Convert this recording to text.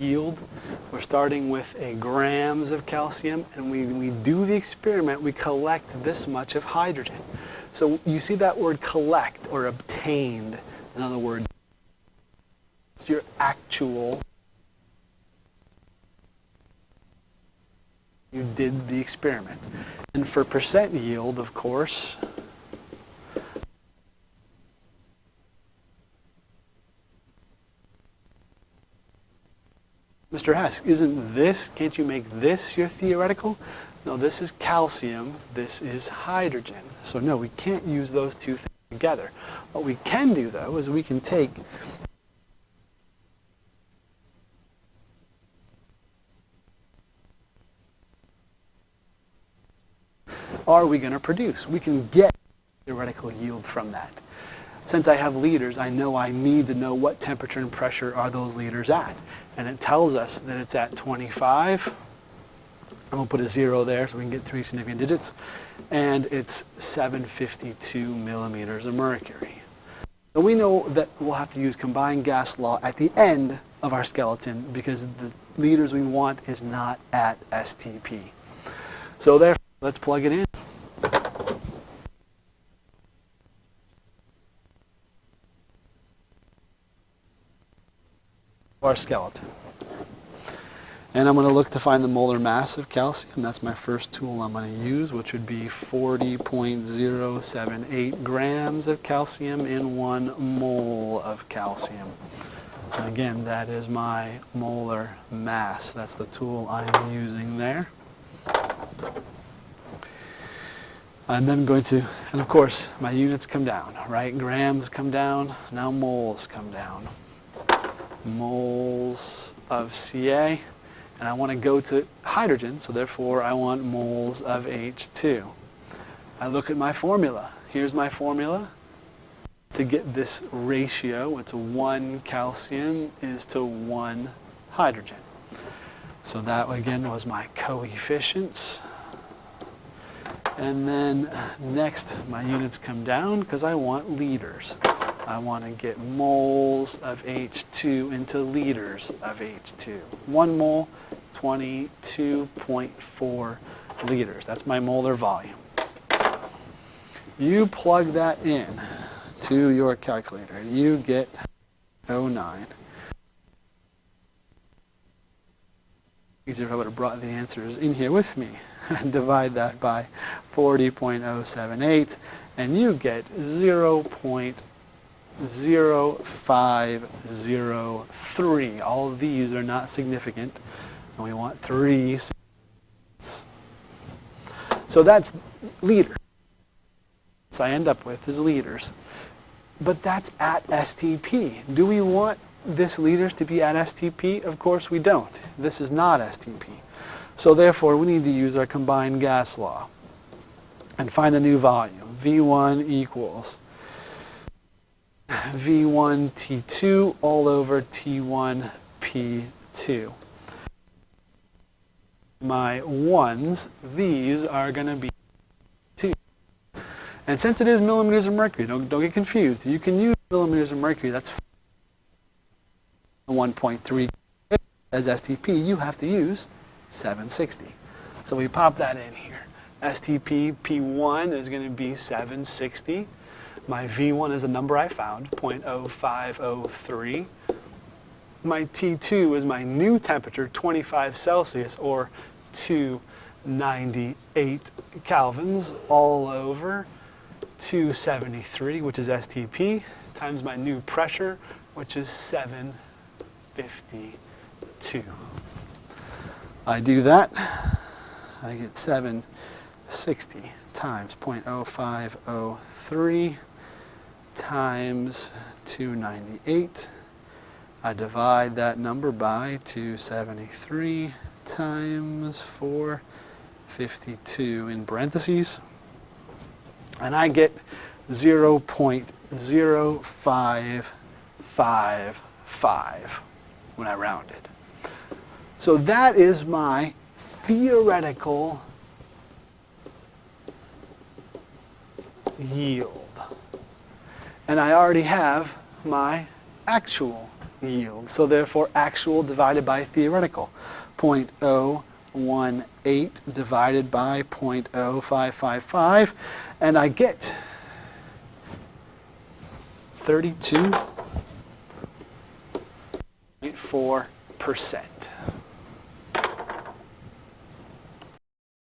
yield. We're starting with a grams of calcium, and when we do the experiment, we collect this much of hydrogen. So you see that word collect or obtained, in other words, it's your actual, you did the experiment. And for percent yield, of course, Mr. Hess, can't you make this your theoretical? No, this is calcium, this is hydrogen. So no, we can't use those two things together. What we can do, though, is we can take are we going to produce? We can get theoretical yield from that. Since I have liters, I know I need to know what temperature and pressure are those liters at. And it tells us that it's at 25. I'm going to put a 0 there so we can get 3 significant digits. And it's 752 millimeters of mercury. So we know that we'll have to use combined gas law at the end of our skeleton because the liters we want is not at STP. So therefore, let's plug it in. Our skeleton. And I'm going to look to find the molar mass of calcium. That's my first tool I'm going to use, which would be 40.078 grams of calcium in 1 mole of calcium. And again, that is my molar mass. That's the tool I'm using there. And then I'm going to, and of course, my units come down, right? Grams come down, now moles come down. Moles of Ca, and I want to go to hydrogen, so therefore I want moles of H2. I look at my formula. Here's my formula. To get this ratio, it's 1 calcium is to 1 hydrogen. So that again was my coefficients. And then next my units come down because I want liters. I want to get moles of H2 into liters of H2. 1 mole, 22.4 liters. That's my molar volume. You plug that in to your calculator. You get 09. Easier if I would have brought the answers in here with me. Divide that by 40.078, and you get 0.0503. All of these are not significant, and we want 3. So that's liters. So I end up with is liters. But that's at STP. Do we want this liters to be at STP? Of course we don't. This is not STP. So therefore we need to use our combined gas law and find the new volume. V1 equals V1 T2 all over T1 P2. My ones, these are going to be 2. And since it is millimeters of mercury, don't get confused. You can use millimeters of mercury. That's 1.3 as STP. You have to use 760. So we pop that in here. STP P1 is going to be 760. My V1 is a number I found, 0.0503. My T2 is my new temperature, 25 Celsius, or 298 kelvins, all over 273, which is STP, times my new pressure, which is 752. I do that, I get 760 times 0.0503 times 298. I divide that number by 273 times 452 in parentheses, and I get 0.0555 when I round it. So that is my theoretical yield. And I already have my actual yield. So therefore, actual divided by theoretical. 0.018 divided by 0.0555, and I get 32.4%.